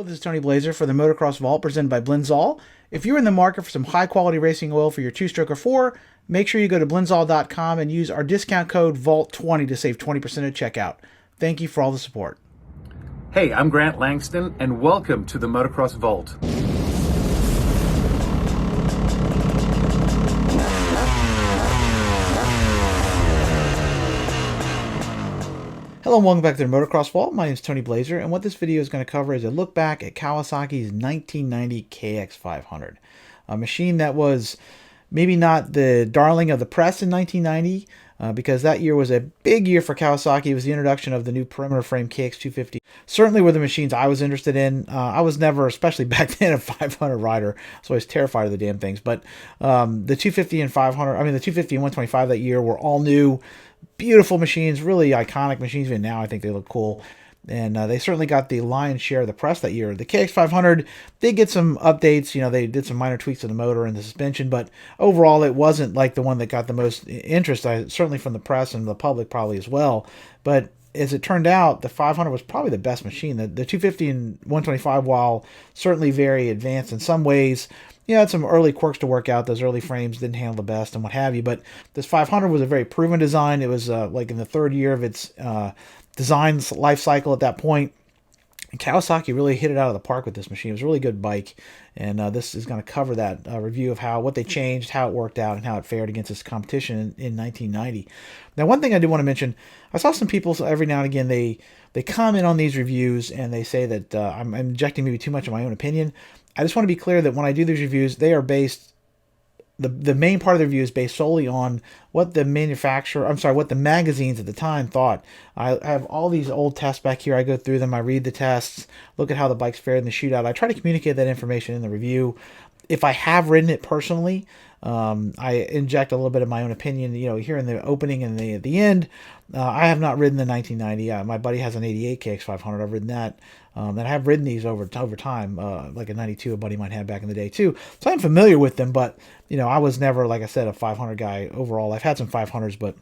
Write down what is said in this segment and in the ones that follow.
Hello, this is Tony Blazer for the Motocross Vault presented by Blinzall. If you're in the market for some high-quality racing oil for your two-stroke or four, make sure you go to blinzall.com and use our discount code VAULT20 to save 20% at checkout. Thank you for all the support. Hey, I'm Grant Langston, and welcome to the Motocross Vault. Hello and welcome back to the Motocross Vault. My name is Tony Blazer, and what this video is going to cover is a look back at Kawasaki's 1990 KX500. A machine that was maybe not the darling of the press in 1990, because that year was a big year for Kawasaki. It was the introduction of the new perimeter frame KX250. Certainly were the machines I was interested in. I was never, especially back then, a 500 rider. I was always terrified of the damn things. But the 250 and 500, the 250 and 125 that year were all new. Beautiful machines, really iconic machines. Even now, I think they look cool. And they certainly got the lion's share of the press that year. The KX500 did get some updates. You know, they did some minor tweaks to the motor and the suspension, but overall, it wasn't like the one that got the most interest, certainly from the press and the public probably as well. But as it turned out, the 500 was probably the best machine. The 250 and 125, while certainly very advanced in some ways, you know, had some early quirks to work out. Those early frames didn't handle the best and what have you. But this 500 was a very proven design. It was like in the third year of its design life cycle at that point. And Kawasaki really hit it out of the park with this machine. It was a really good bike. And this is going to cover that review of what they changed, how it worked out, and how it fared against its competition in 1990. Now, one thing I do want to mention, I saw some people every now and again, they comment on these reviews and they say that I'm injecting maybe too much of my own opinion. I just want to be clear that when I do these reviews, they are based, the main part of the review is based solely on what the what the magazines at the time thought. I have all these old tests back here. I go through them. I read the tests, look at how the bikes fared in the shootout. I try to communicate that information in the review. If I have ridden it personally, I inject a little bit of my own opinion, you know, here in the opening and at the end. I have not ridden the 1990. My buddy has an 88 KX500. I've ridden that. And I have ridden these over time, like a 92 a buddy might have back in the day too. So I'm familiar with them, but, you know, I was never, like I said, a 500 guy overall. I've had some 500s, but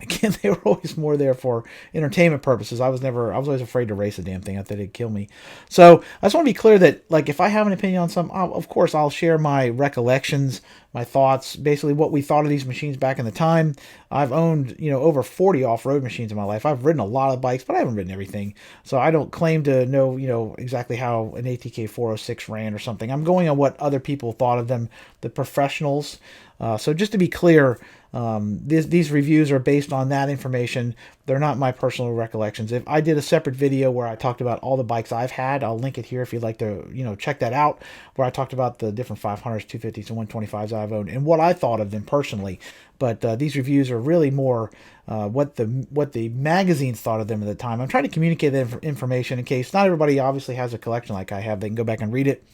again, they were always more there for entertainment purposes. I was always afraid to race the damn thing. I thought it'd kill me. So I just want to be clear that, like, if I have an opinion on something, of course, I'll share my recollections, my thoughts, basically what we thought of these machines back in the time. I've owned, you know, over 40 off-road machines in my life. I've ridden a lot of bikes, but I haven't ridden everything. So I don't claim to know, you know, exactly how an ATK 406 ran or something. I'm going on what other people thought of them, the professionals. So just to be clear, these reviews are based on that information. They're not my personal recollections. If I did a separate video where I talked about all the bikes I've had, I'll link it here if you'd like to, you know, check that out, where I talked about the different 500s, 250s, and 125s I've owned and what I thought of them personally. But these reviews are really more what the magazines thought of them at the time. I'm trying to communicate that information in case not everybody obviously has a collection like I have. They can go back and read it.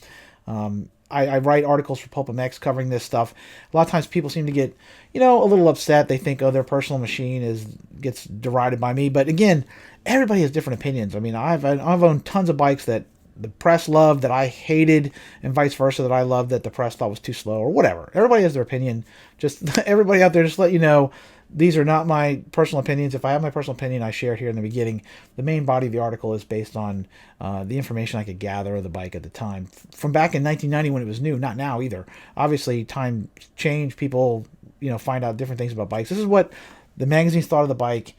I write articles for Pulp MX covering this stuff. A lot of times people seem to get, you know, a little upset. They think, oh, their personal machine gets derided by me. But again, everybody has different opinions. I mean, I've owned tons of bikes that the press loved, that I hated, and vice versa, that I loved, that the press thought was too slow or whatever. Everybody has their opinion. Just everybody out there, just let you know, these are not my personal opinions. If I have my personal opinion, I share it here in the beginning. The main body of the article is based on the information I could gather of the bike at the time. From back in 1990 when it was new, not now either. Obviously, time changed. People, you know, find out different things about bikes. This is what the magazines thought of the bike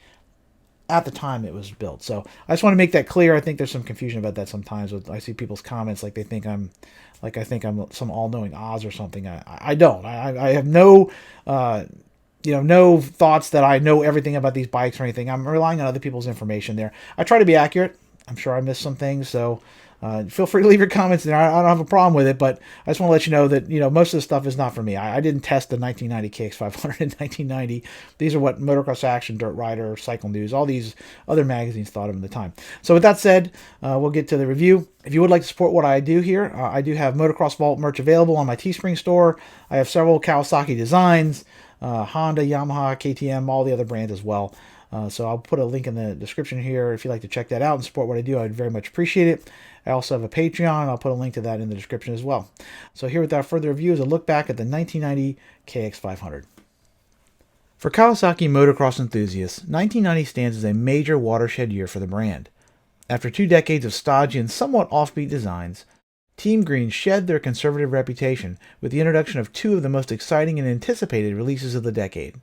at the time it was built. So I just want to make that clear. I think there's some confusion about that sometimes. I see people's comments like I think I'm some all-knowing Oz or something. I don't. I have no... you know, no thoughts that I know everything about these bikes or anything. I'm relying on other people's information there. I try to be accurate. I'm sure I missed some things, so feel free to leave your comments there. I don't have a problem with it, but I just want to let you know that, you know, most of the stuff is not for me. I didn't test the 1990 KX500 in 1990. These are what Motocross Action, Dirt Rider, Cycle News, all these other magazines thought of them at the time. So with that said, we'll get to the review. If you would like to support what I do here, I do have Motocross Vault merch available on my Teespring store. I have several Kawasaki designs, Honda, Yamaha, KTM, all the other brands as well. So I'll put a link in the description here if you'd like to check that out and support what I do. I'd very much appreciate it. I also have a Patreon. I'll put a link to that in the description as well. So here, without further ado, is a look back at the 1990 KX500. For Kawasaki motocross enthusiasts, 1990 stands as a major watershed year for the brand. After 2 decades of stodgy and somewhat offbeat designs, Team Green shed their conservative reputation with the introduction of two of the most exciting and anticipated releases of the decade.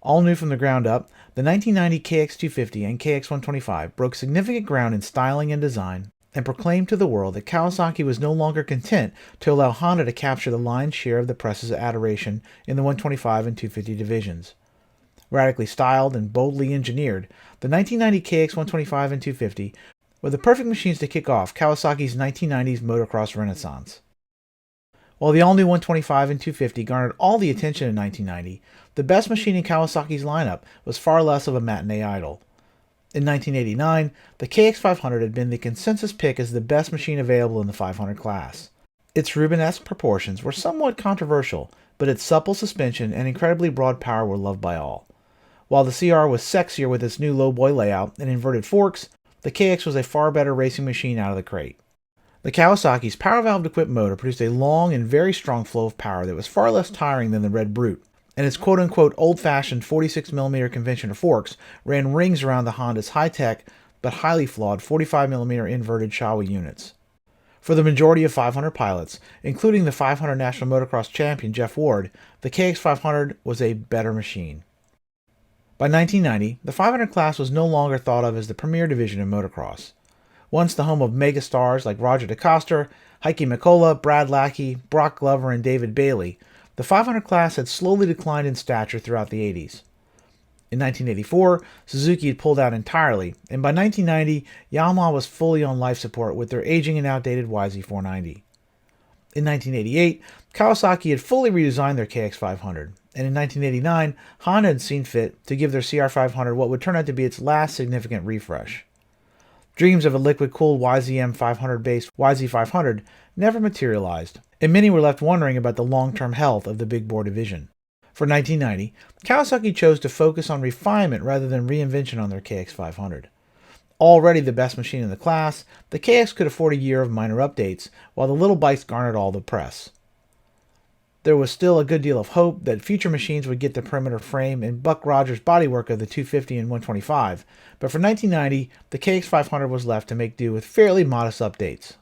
All new from the ground up, the 1990 KX250 and KX125 broke significant ground in styling and design and proclaimed to the world that Kawasaki was no longer content to allow Honda to capture the lion's share of the press's adoration in the 125 and 250 divisions. Radically styled and boldly engineered, the 1990 KX125 and 250 were the perfect machines to kick off Kawasaki's 1990s motocross renaissance. While the all-new 125 and 250 garnered all the attention in 1990, the best machine in Kawasaki's lineup was far less of a matinee idol. In 1989, the KX500 had been the consensus pick as the best machine available in the 500 class. Its Rubenesque proportions were somewhat controversial, but its supple suspension and incredibly broad power were loved by all. While the CR was sexier with its new low-boy layout and inverted forks, the KX was a far better racing machine out of the crate. The Kawasaki's power valve-equipped motor produced a long and very strong flow of power that was far less tiring than the Red Brute, and its quote-unquote old-fashioned 46mm conventional forks ran rings around the Honda's high-tech but highly flawed 45mm inverted Shawa units. For the majority of 500 pilots, including the 500 National Motocross champion Jeff Ward, the KX500 was a better machine. By 1990, the 500 class was no longer thought of as the premier division in motocross. Once the home of megastars like Roger DeCoster, Heikki Mikkola, Brad Lackey, Brock Glover, and David Bailey, the 500 class had slowly declined in stature throughout the 80s. In 1984, Suzuki had pulled out entirely, and by 1990, Yamaha was fully on life support with their aging and outdated YZ490. In 1988, Kawasaki had fully redesigned their KX500, and in 1989, Honda had seen fit to give their CR500 what would turn out to be its last significant refresh. Dreams of a liquid-cooled YZM 500-based YZ500 never materialized, and many were left wondering about the long-term health of the big bore division. For 1990, Kawasaki chose to focus on refinement rather than reinvention on their KX500. Already the best machine in the class, the KX could afford a year of minor updates, while the little bikes garnered all the press. There was still a good deal of hope that future machines would get the perimeter frame and Buck Rogers bodywork of the 250 and 125, but for 1990, the KX500 was left to make do with fairly modest updates.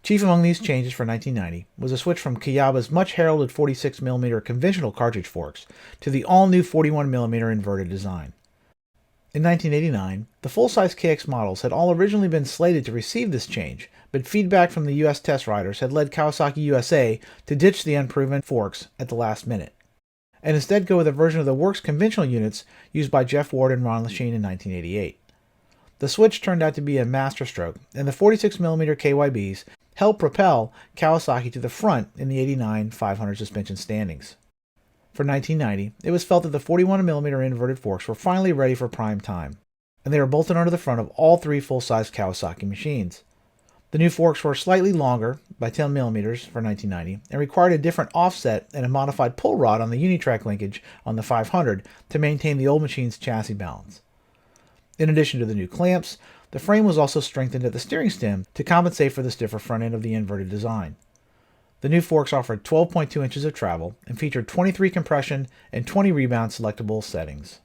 Chief among these changes for 1990 was a switch from Kiyaba's much heralded 46mm conventional cartridge forks to the all-new 41mm inverted design. In 1989, the full-size KX models had all originally been slated to receive this change, but feedback from the US test riders had led Kawasaki USA to ditch the unproven forks at the last minute, and instead go with a version of the works conventional units used by Jeff Ward and Ron Lachine in 1988. The switch turned out to be a masterstroke, and the 46mm KYBs helped propel Kawasaki to the front in the 89 500 suspension standings. For 1990, it was felt that the 41mm inverted forks were finally ready for prime time, and they were bolted onto the front of all three full-size Kawasaki machines. The new forks were slightly longer, by 10mm for 1990, and required a different offset and a modified pull rod on the Unitrack linkage on the 500 to maintain the old machine's chassis balance. In addition to the new clamps, the frame was also strengthened at the steering stem to compensate for the stiffer front end of the inverted design. The new forks offered 12.2 inches of travel and featured 23 compression and 20 rebound selectable settings.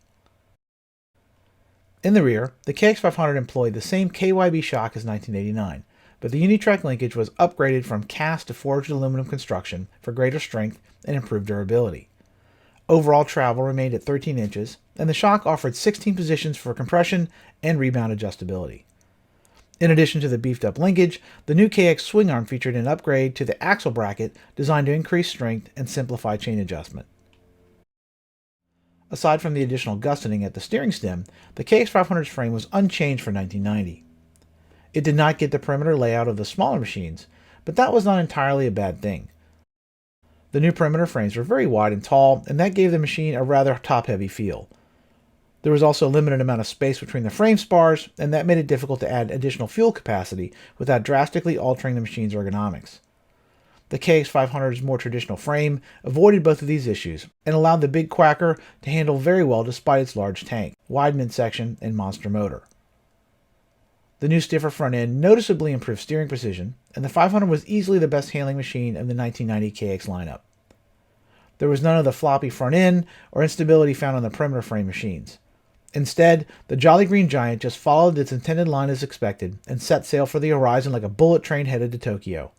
In the rear, the KX500 employed the same KYB shock as 1989, but the Unitrack linkage was upgraded from cast to forged aluminum construction for greater strength and improved durability. Overall travel remained at 13 inches, and the shock offered 16 positions for compression and rebound adjustability. In addition to the beefed-up linkage, the new KX swing arm featured an upgrade to the axle bracket designed to increase strength and simplify chain adjustment. Aside from the additional gusseting at the steering stem, the KX500's frame was unchanged for 1990. It did not get the perimeter layout of the smaller machines, but that was not entirely a bad thing. The new perimeter frames were very wide and tall, and that gave the machine a rather top-heavy feel. There was also a limited amount of space between the frame spars, and that made it difficult to add additional fuel capacity without drastically altering the machine's ergonomics. The KX500's more traditional frame avoided both of these issues and allowed the Big Quacker to handle very well despite its large tank, wide midsection, and monster motor. The new stiffer front end noticeably improved steering precision, and the 500 was easily the best handling machine of the 1990 KX lineup. There was none of the floppy front end or instability found on the perimeter frame machines. Instead, the Jolly Green Giant just followed its intended line as expected and set sail for the horizon like a bullet train headed to Tokyo.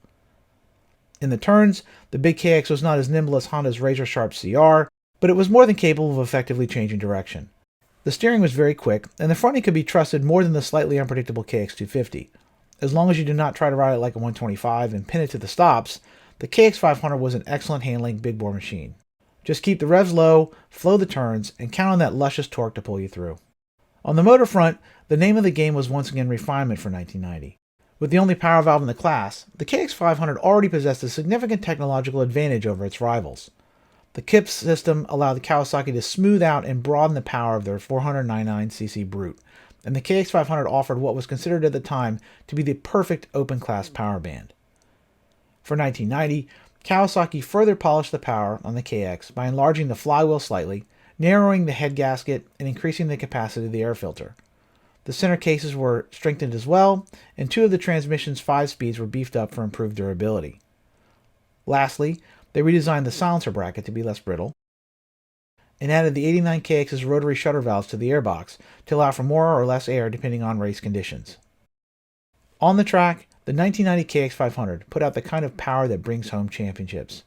In the turns, the big KX was not as nimble as Honda's razor-sharp CR, but it was more than capable of effectively changing direction. The steering was very quick, and the fronting could be trusted more than the slightly unpredictable KX250. As long as you did not try to ride it like a 125 and pin it to the stops, the KX500 was an excellent handling big bore machine. Just keep the revs low, flow the turns, and count on that luscious torque to pull you through. On the motor front, the name of the game was once again refinement for 1990. With the only power valve in the class, the KX500 already possessed a significant technological advantage over its rivals. The KIPS system allowed the Kawasaki to smooth out and broaden the power of their 499cc Brute, and the KX500 offered what was considered at the time to be the perfect open-class power band. For 1990, Kawasaki further polished the power on the KX by enlarging the flywheel slightly, narrowing the head gasket, and increasing the capacity of the air filter. The center cases were strengthened as well, and 2 of the transmission's 5 speeds were beefed up for improved durability. Lastly, they redesigned the silencer bracket to be less brittle, and added the 89 KX's rotary shutter valves to the airbox to allow for more or less air depending on race conditions. On the track, the 1990 KX500 put out the kind of power that brings home championships.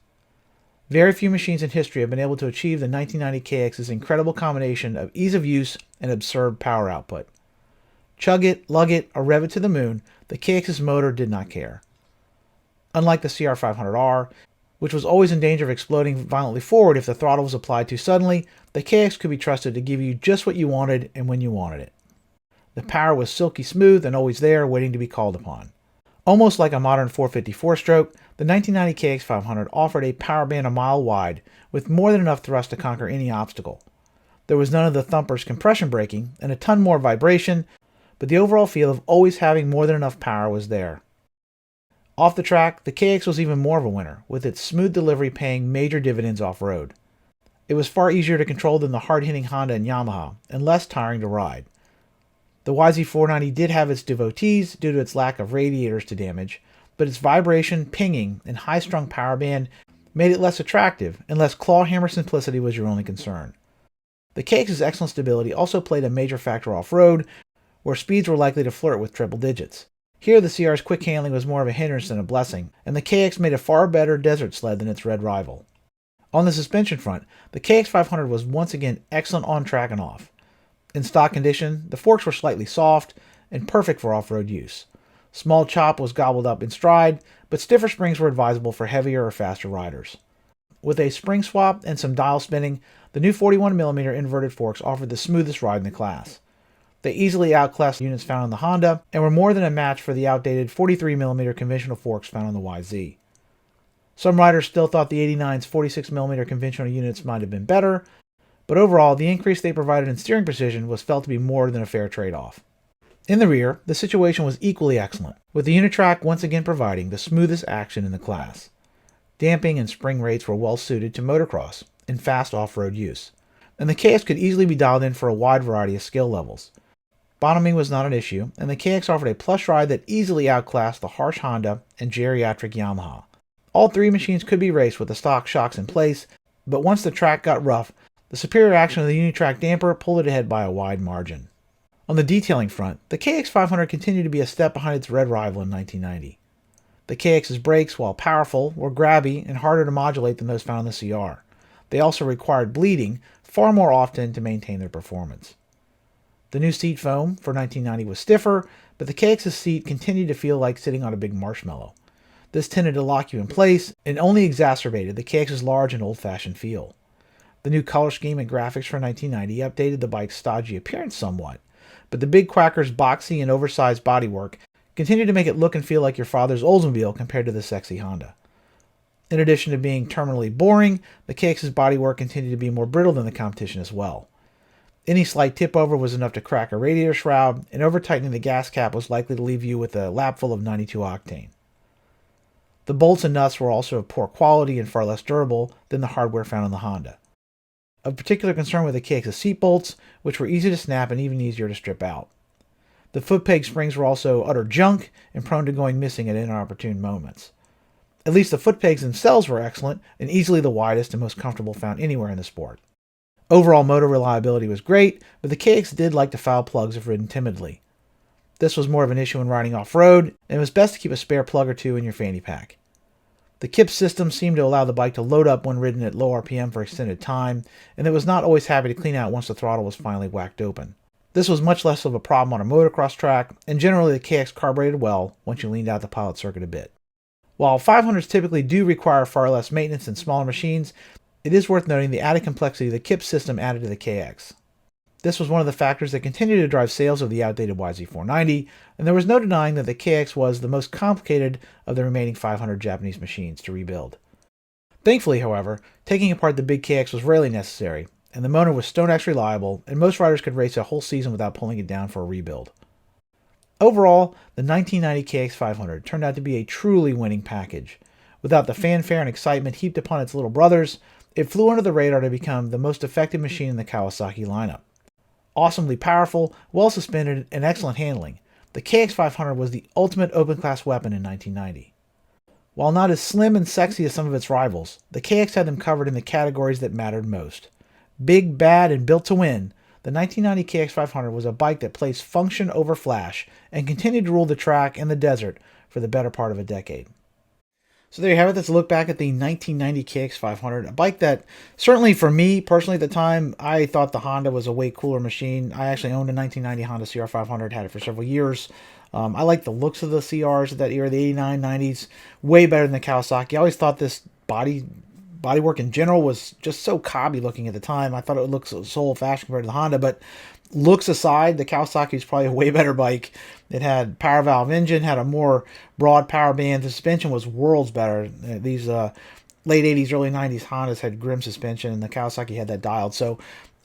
Very few machines in history have been able to achieve the 1990 KX's incredible combination of ease of use and absurd power output. Chug it, lug it, or rev it to the moon, the KX's motor did not care. Unlike the CR500R, which was always in danger of exploding violently forward if the throttle was applied too suddenly, the KX could be trusted to give you just what you wanted and when you wanted it. The power was silky smooth and always there, waiting to be called upon. Almost like a modern 454-stroke, the 1990 KX500 offered a power band a mile wide, with more than enough thrust to conquer any obstacle. There was none of the thumper's compression braking, and a ton more vibration, but the overall feel of always having more than enough power was there. Off the track, the KX was even more of a winner, with its smooth delivery paying major dividends off-road. It was far easier to control than the hard-hitting Honda and Yamaha, and less tiring to ride. The YZ490 did have its devotees due to its lack of radiators to damage, but its vibration, pinging, and high-strung power band made it less attractive, unless claw hammer simplicity was your only concern. The KX's excellent stability also played a major factor off-road, where speeds were likely to flirt with triple digits. Here, the CR's quick handling was more of a hindrance than a blessing, and the KX made a far better desert sled than its red rival. On the suspension front, the KX500 was once again excellent on track and off. In stock condition, the forks were slightly soft and perfect for off-road use. Small chop was gobbled up in stride, but stiffer springs were advisable for heavier or faster riders. With a spring swap and some dial spinning, the new 41mm inverted forks offered the smoothest ride in the class. They easily outclassed units found on the Honda, and were more than a match for the outdated 43mm conventional forks found on the YZ. Some riders still thought the 89's 46mm conventional units might have been better, but overall, the increase they provided in steering precision was felt to be more than a fair trade-off. In the rear, the situation was equally excellent, with the Unitrack once again providing the smoothest action in the class. Damping and spring rates were well suited to motocross and fast off-road use, and the KX could easily be dialed in for a wide variety of skill levels. Bottoming was not an issue, and the KX offered a plush ride that easily outclassed the harsh Honda and geriatric Yamaha. All 3 machines could be raced with the stock shocks in place, but once the track got rough, the superior action of the Unitrack damper pulled it ahead by a wide margin. On the detailing front, the KX500 continued to be a step behind its red rival in 1990. The KX's brakes, while powerful, were grabby and harder to modulate than those found in the CR. They also required bleeding far more often to maintain their performance. The new seat foam for 1990 was stiffer, but the KX's seat continued to feel like sitting on a big marshmallow. This tended to lock you in place and only exacerbated the KX's large and old-fashioned feel. The new color scheme and graphics for 1990 updated the bike's stodgy appearance somewhat, but the big quacker's boxy and oversized bodywork continued to make it look and feel like your father's Oldsmobile compared to the sexy Honda. In addition to being terminally boring, the KX's bodywork continued to be more brittle than the competition as well. Any slight tip over was enough to crack a radiator shroud, and over-tightening the gas cap was likely to leave you with a lap full of 92 octane. The bolts and nuts were also of poor quality and far less durable than the hardware found on the Honda. Of particular concern were the KX's seat bolts, which were easy to snap and even easier to strip out. The foot peg springs were also utter junk and prone to going missing at inopportune moments. At least the foot pegs themselves were excellent and easily the widest and most comfortable found anywhere in the sport. Overall motor reliability was great, but the KX did like to foul plugs if ridden timidly. This was more of an issue when riding off-road, and it was best to keep a spare plug or two in your fanny pack. The KIP system seemed to allow the bike to load up when ridden at low RPM for extended time, and it was not always happy to clean out once the throttle was finally whacked open. This was much less of a problem on a motocross track, and generally the KX carbureted well once you leaned out the pilot circuit a bit. While 500s typically do require far less maintenance than smaller machines, it is worth noting the added complexity the KIP system added to the KX. This was one of the factors that continued to drive sales of the outdated YZ490, and there was no denying that the KX was the most complicated of the remaining 500 Japanese machines to rebuild. Thankfully, however, taking apart the big KX was rarely necessary, and the motor was StoneX reliable, and most riders could race a whole season without pulling it down for a rebuild. Overall, the 1990 KX500 turned out to be a truly winning package. Without the fanfare and excitement heaped upon its little brothers, it flew under the radar to become the most effective machine in the Kawasaki lineup. Awesomely powerful, well suspended, and excellent handling, the KX500 was the ultimate open-class weapon in 1990. While not as slim and sexy as some of its rivals, the KX had them covered in the categories that mattered most. Big, bad, and built to win, the 1990 KX500 was a bike that placed function over flash and continued to rule the track and the desert for the better part of a decade. So there you have it. That's a look back at the 1990 KX500, a bike that certainly for me personally at the time, I thought the Honda was a way cooler machine. I actually owned a 1990 Honda CR500, had it for several years. I like the looks of the CRs of that era, the 89, 90s, way better than the Kawasaki. I always thought this bodywork in general was just so cobby looking at the time. I thought it would look so old-fashioned compared to the Honda, but looks aside, the Kawasaki is probably a way better bike. It had power valve engine, had a more broad power band. The suspension was worlds better. These late 80s, early 90s Hondas had grim suspension, and the Kawasaki had that dialed. So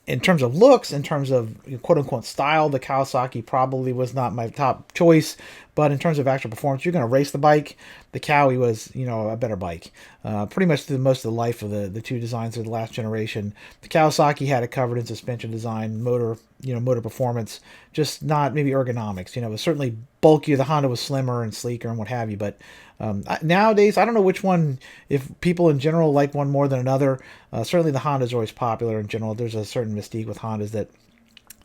in terms of looks, in terms of quote-unquote style, the Kawasaki probably was not my top choice. But in terms of actual performance, you're going to race the bike. The Kawi was, a better bike. Pretty much through most of the life of the two designs of the last generation. The Kawasaki had it covered in suspension design, motor performance, just not maybe ergonomics. It was certainly bulkier. The Honda was slimmer and sleeker and what have you. But nowadays, I don't know which one, if people in general like one more than another. Certainly the Honda is always popular in general. There's a certain mystique with Hondas that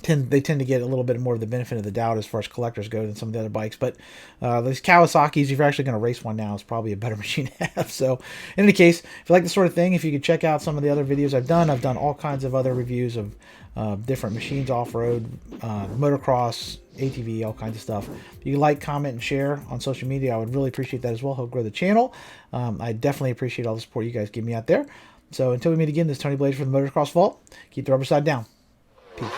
tend to get a little bit more of the benefit of the doubt as far as collectors go than some of the other bikes. But these Kawasaki's, if you're actually going to race one now, is probably a better machine to have. So in any case, if you like this sort of thing, if you could check out some of the other videos I've done all kinds of other reviews of different machines, off-road, motocross, ATV, all kinds of stuff. If you like, comment, and share on social media, I would really appreciate that as well. Help grow the channel. I definitely appreciate all the support you guys give me out there. So until we meet again, this is Tony Blazer from the Motocross Vault. Keep the rubber side down. Peace.